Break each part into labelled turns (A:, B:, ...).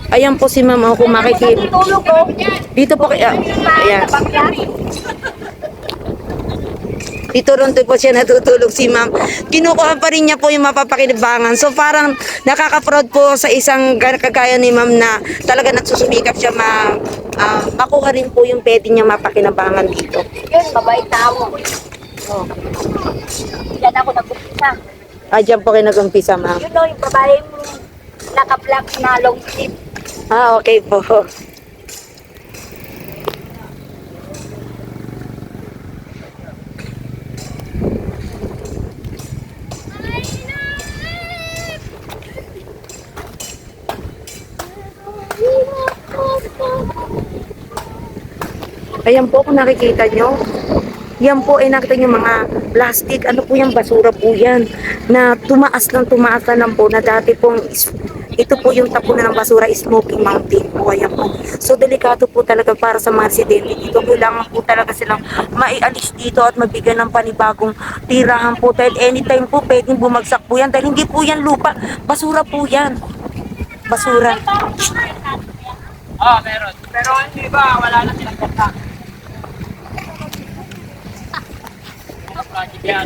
A: Ayan po si ma'am, kung makikita. Dito po kaya. Ayan. Dito ron po siya natutulog si ma'am. Kinukuha pa rin niya po yung mapapakinabangan. So parang nakaka-proud po sa isang kagaya ni ma'am na talaga nagsusumikap siya makuha rin po yung pwede niya mapakinabangan dito.
B: Yun, mabait tao. Oh. Diyan ako nag-umpisa.
A: Diyan po kayo nag-umpisa ma'am.
B: Yun o, yung babae mo naka-black na long sleeve.
A: Okay po. Ayan po kung nakikita nyo. Yan po ay nakita nyo mga plastic. Ano po yan? Basura po yan. Na tumaas lang po na dati pong ito po yung tapunan ng basura, Smoky Mountain po. Ayan po. So delikado po talaga para sa mga residente dito. Kailangan po talaga silang maialis dito at mabigyan ng panibagong tirahan po. Dahil anytime po pwedeng bumagsak po yan. Dahil hindi po yan lupa. Basura po yan. Basura.
C: Meron. Pero hindi ba, wala na silang gata. Project yan,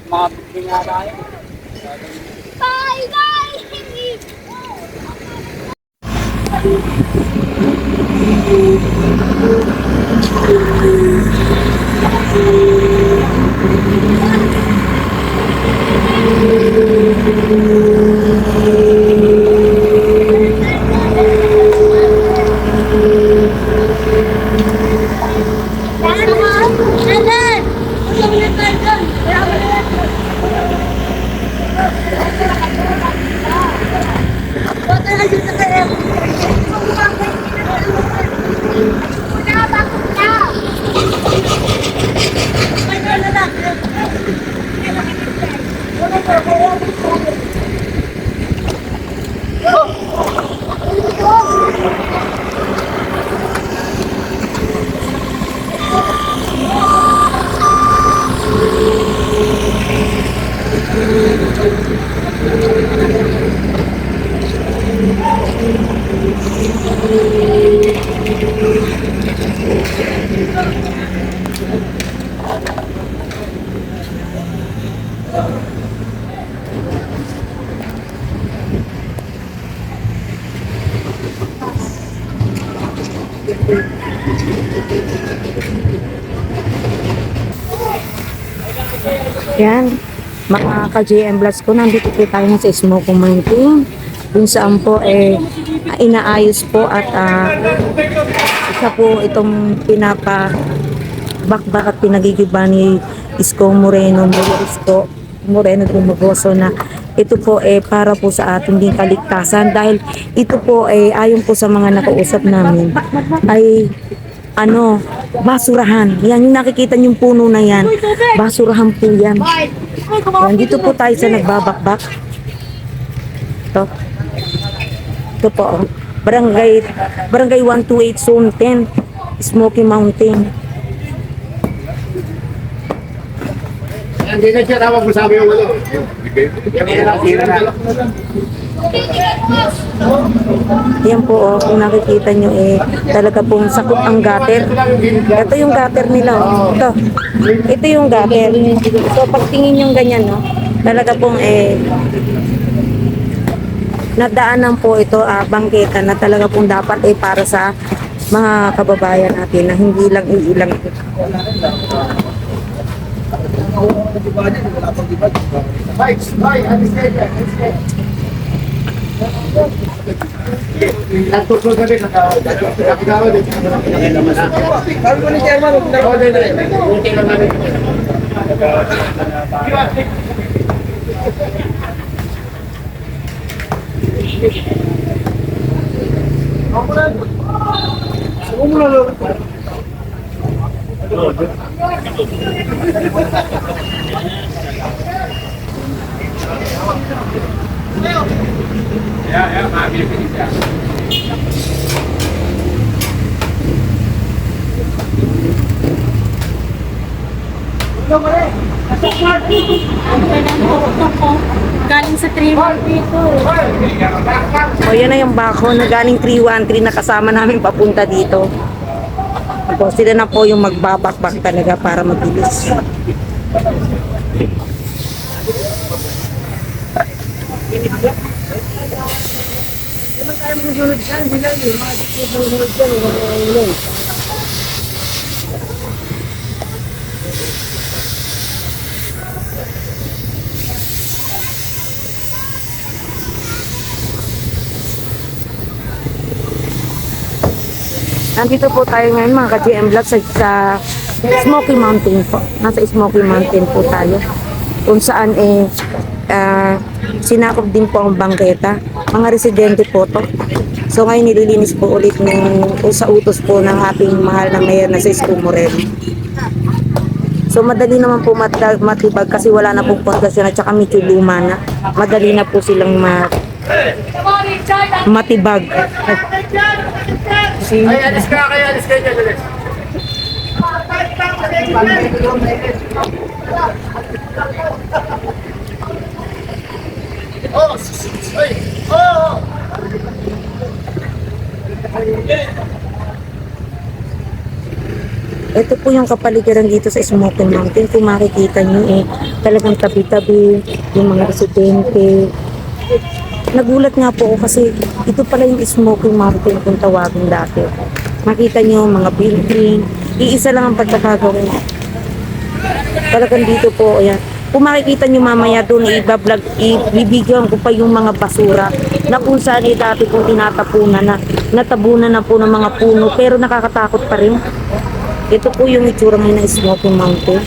C: mga bukli nga tayo.
B: Bye, bye!
A: Yan, mga ka-JM Vlogs ko, nandito po tayo sa Smoky Mountain. Kung saan po inaayos po at isa po itong bakbak at pinagigiba ni Isko Moreno Dumagoso na ito po para po sa ating din kaligtasan, dahil ito po ayon po sa mga nakausap namin ay basurahan. Yan yung nakikita yung puno na yan. Basurahan po yan. Dito po tayo sa nagbabakbak. Ito po. Barangay 128 Zone 10. Smoky Mountain.
D: Hindi na siya tawag mo sabi yung
A: Yan po, kung nakikita nyo talaga pong sakop ang gutter. Ito yung gutter nila. Ito yung gutter. So pag tingin yung ganyan, talaga pong nadaanan po ito, bangketa na talaga pong dapat ay para sa mga kababayan natin na hindi lang iilang.
D: Bye, alis kayo. Nagtutulog na din, nakagawa din. Sabi ko ni Chairman, buti lang namin.
B: Galing sa 3-1 dito.
A: O yan na yung bako na galing 313 na kasama namin papunta dito. Tapos sila na po yung magbabakbak talaga para mabilis. Nandito po tayo ngayon mga ka-GM Vlog sa Smoky Mountain po. Nasa Smoky Mountain po tayo. Kung saan sinakop din po ang bangketa. Mga residente po to. So ngayon nililinis po ulit sa utos po ng ating mahal na mayor na si Isko Moreno. So madali naman po matibag kasi wala na pong pundasyon at saka medyo luma na. Madali na po silang matibag.
D: Ay, alis ka kayo, alis kayo. Alis. Oh, ay, oh.
A: Ito po yung kapaligiran dito sa Smoky Mountain. Kung makikita nyo talagang tabi-tabi yung mga residente. Nagulat nga po ako kasi ito pala yung Smoky Mountain kung tawagin dati. Makita nyo mga building. Iisa lang ang pagkakagawin. Talagang dito po, ayan. Kung makikita nyo mamaya doon, i-vlog, ibibigyan ko pa yung mga basura na kung saan dati kong tinatapunan na, natabunan na po ng mga puno pero nakakatakot pa rin. Ito po yung itsura ngayon ng Smoky Mountain.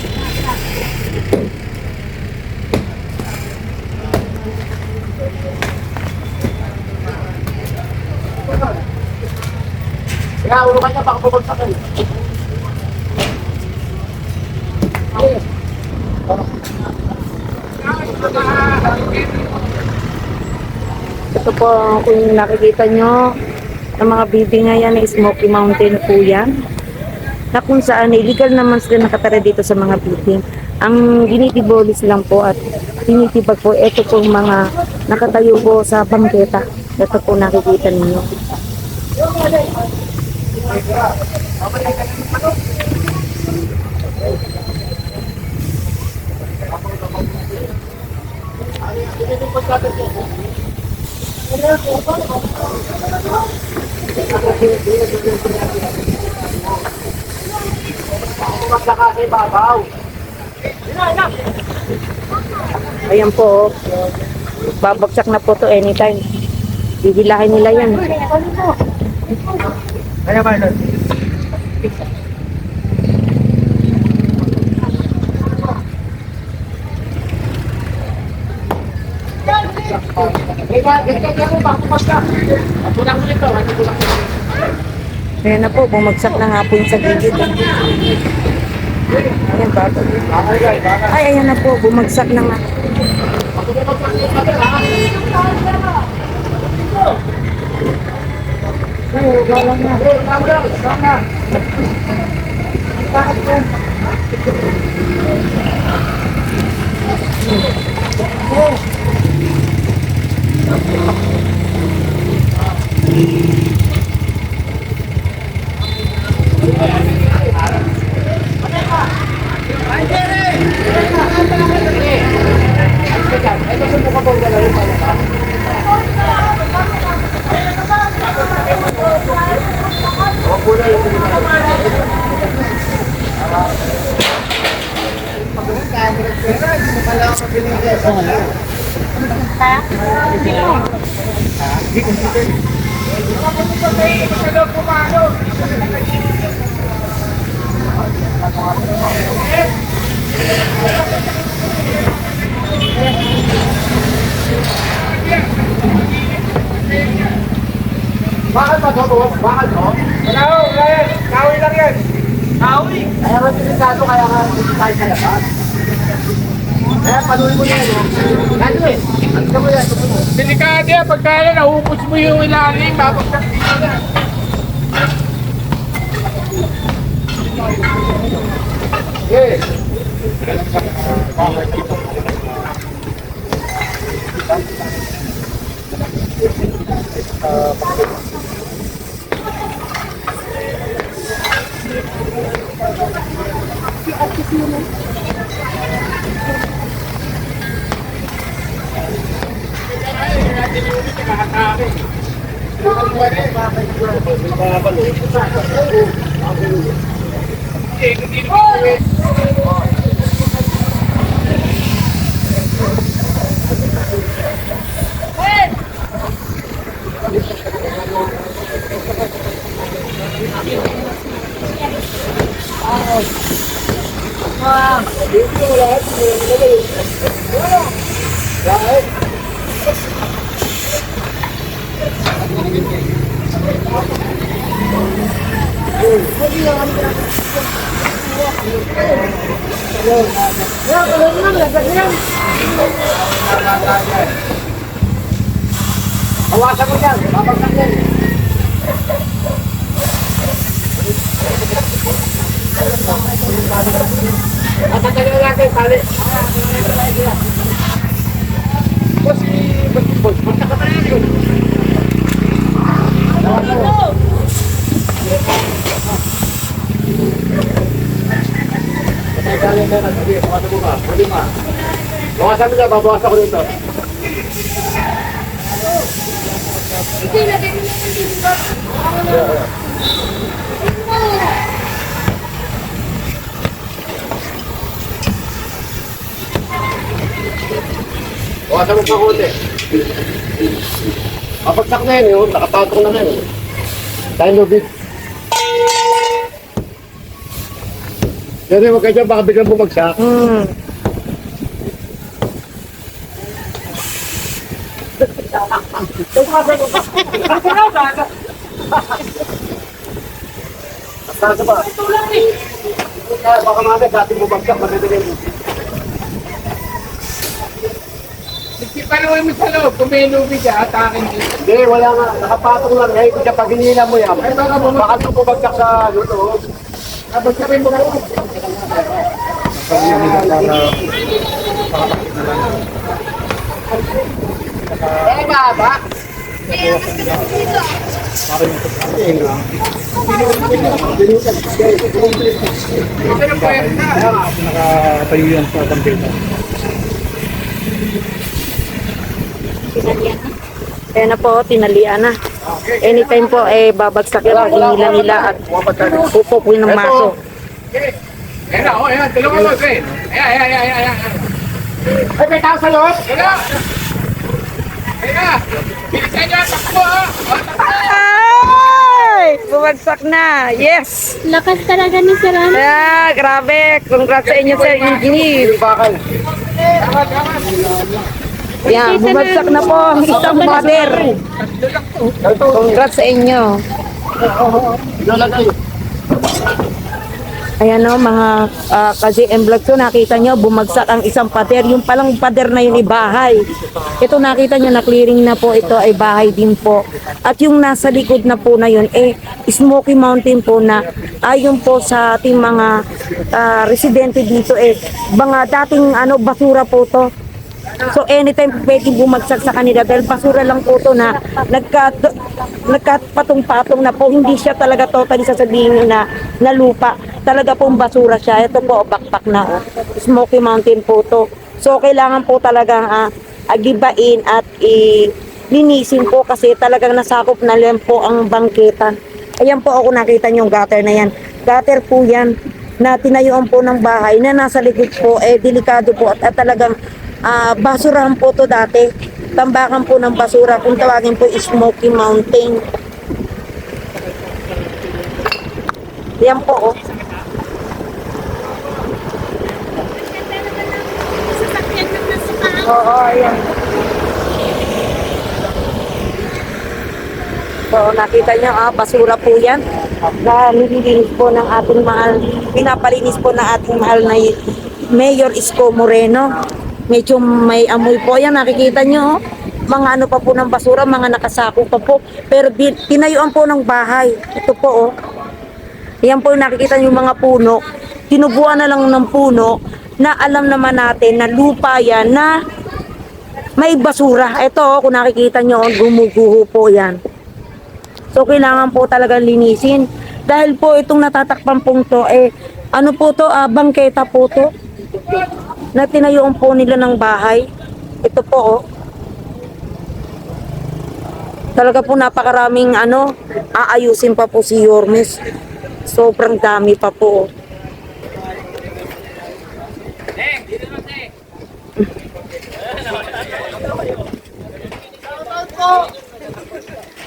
D: Kaya ulo ka niya, baka bumagsakan.
A: Ito po kung nakikita nyo ng mga building ngayon ng Smoky Mountain po yan. Na kung saan illegal naman sila nakatara dito sa mga building. Ang ginitibolis lang po at tinitibag po, ito po mga nakatayo po sa bangketa. Ito po nakikita ninyo. Ayan po, babagsak na po to anytime. Bibilahin nila yan.
D: Kaya ba, Lord?
A: Ayan na po, bumagsak na nga po yung sa gilid. Ayan, bago. Ay, ayan na po, bumagsak na nga. Ay, galang na.
D: Bakal ba to, boss? Bakal to? Wala ho, wala yan. Kahoy lang yan. Kahoy? Kaya nga delikado, kaya nga tayo sa labas. Kaya panuloy mo yan, oh. Ano eh? Ano mo yan?
C: Delikado yan, pagka naupos mo yung ilalim, babagsak dito na.
D: Yes. Hawasan mo yan, babagsak yan. Tatanggalin natin, tali. Boss, basta ka tayo yun. Tatanggalin ka na, sabi, bawasan mo ba? Huli ma. Bawasan mo na, babawasan ko dito. Bawasan mo pa konti. Kapagsak na yun, yun. Nakapatong na yun. Tayo lubid. Pero huwag ka dyan, baka biglang bumagsak. Saan ba? Baka mamaya dati bumagsak, matitirin mo.
C: Panuhin mo sa loob, kung may lubid ka, atakin dito.
D: Hindi, wala nga. Nakapatong lang. Ngayon, kung pag hinila mo yan, baka ito bumagsak sa luto.
C: Tapos sabihin mo ka,
D: Eh, baba.
C: ito yung puwerta.
E: Nakatayo yan sa kampeta.
A: Kaya na po, tinalian na. Anytime po, babagsak yan pag inila nila at pupupoy ng maso.
C: Ayan na, ayan, tulungan mo, Gwen. Ayan.
D: Ay, may tao sa loob.
C: Ayan. Ayan. Bilisan nyo, takbo, ha. O, takbo.
A: Ay! Bumagsak na. Yes!
B: Lakas talaga ni Sir Ano.
A: Grabe. Congrats sa inyo, Sir Engineer.
D: Bakal.
A: Yan, bumagsak na po ang isang pader. Congrats sa inyo. Ayan o, mga ka-JM Vlog ko, nakita nyo, bumagsak ang isang pader. Yung palang pader na yun, bahay. Ito nakita nyo, na-clearing na po, ito ay bahay din po. At yung nasa likod na po na yun, Smoky Mountain po na ayon po sa ating mga residente dito, mga dating basura po to. So anytime pwede bumagsak sa kanila dahil basura lang po to na nagkapatong-patong na po. Hindi siya talaga totally sasabihin na lupa. Talaga pong basura siya. Ito po, backpack na. Smoky Mountain po to. So kailangan po talagang agibain at linisin po kasi talagang nasakop na lang po ang bangketa. Ayan po ako nakita niyo yung gutter na yan. Gutter po yan na tinayuan po ng bahay na nasa likod po. Delikado po at talagang basurahan po to dati. Tambakan po ng basura, kung tawagin po Smoky Mountain. Yan po, oh. Oo, ayan. So, nakita nyo, basura po yan. Na nililinis po ng ating mahal, pinapalinis po ng ating mahal na Mayor Isko Moreno. Medyo may amoy po yan, nakikita nyo, oh. Mga ano pa po ng basura, mga nakasako pa po. Pero tinayuan po ng bahay. Ito po, oh. Yan po nakikita nyo yung mga puno. Tinubuan na lang ng puno na alam naman natin na lupa yan na may basura. Ito, oh, kung nakikita nyo, gumuguho po yan. So, kailangan po talagang linisin. Dahil po itong natatakpan pong to, ano po to, bangketa po to. Na tinayuan po nila ng bahay. Ito po, oh. Talaga po napakaraming aayusin pa po si Yormes. Sobrang dami pa po.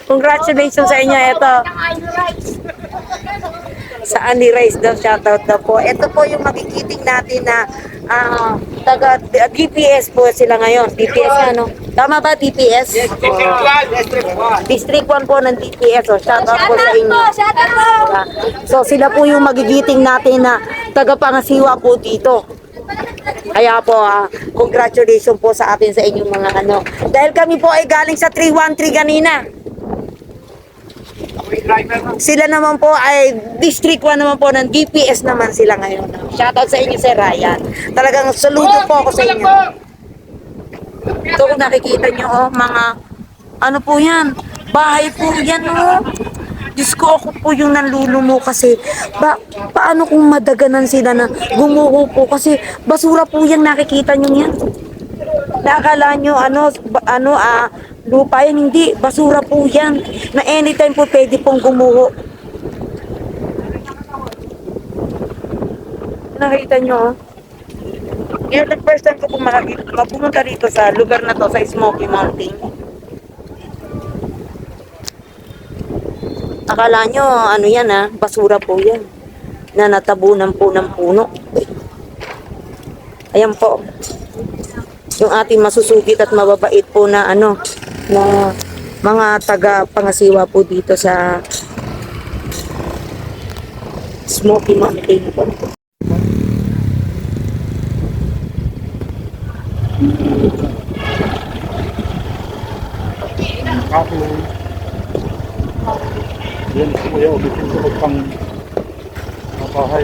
A: Congratulations sa inyo. Ito. Sa Annie Rice daw, shoutout daw po. Ito po yung magigiting natin na taga DPS po sila ngayon. DPS ano? Tama ba DPS? District 1 po ng DPS. Oh. Shoutout po sa inyo. So sila po yung magigiting natin na tagapangasiwa po dito. Kaya po, congratulations po sa atin sa inyong mga ano. Dahil kami po ay galing sa 313 kanina. Sila naman po ay District 1 naman po ng DPS naman sila ngayon. Shoutout sa inyo, Sir Ryan. Talagang saludo po ako sa inyo. So kung nakikita nyo, oh, mga ano po yan, bahay po yan, oh. Diyos ko, ako po yung nanlulumo kasi paano kung madaganan sila na gumuho po kasi basura po yan, nakikita nyo yan. Nakakala nyo lupa yan, hindi, basura po yan na anytime po pwede pong gumuho. Nakita nyo, oh. Ngayon, the first time ko po pumunta dito sa lugar na to, sa Smoky Mountain. Akala nyo, ano yan basura po yan. Na natabunan po ng puno. Ayan po. Yung ating masusugit at mababait po na na mga taga-pangasiwa po dito sa Smoky Mountain po.
E: Yan po kuya, ulitin sa pagpang bahay.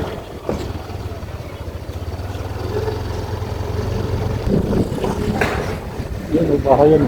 E: Yan, may bahay yan.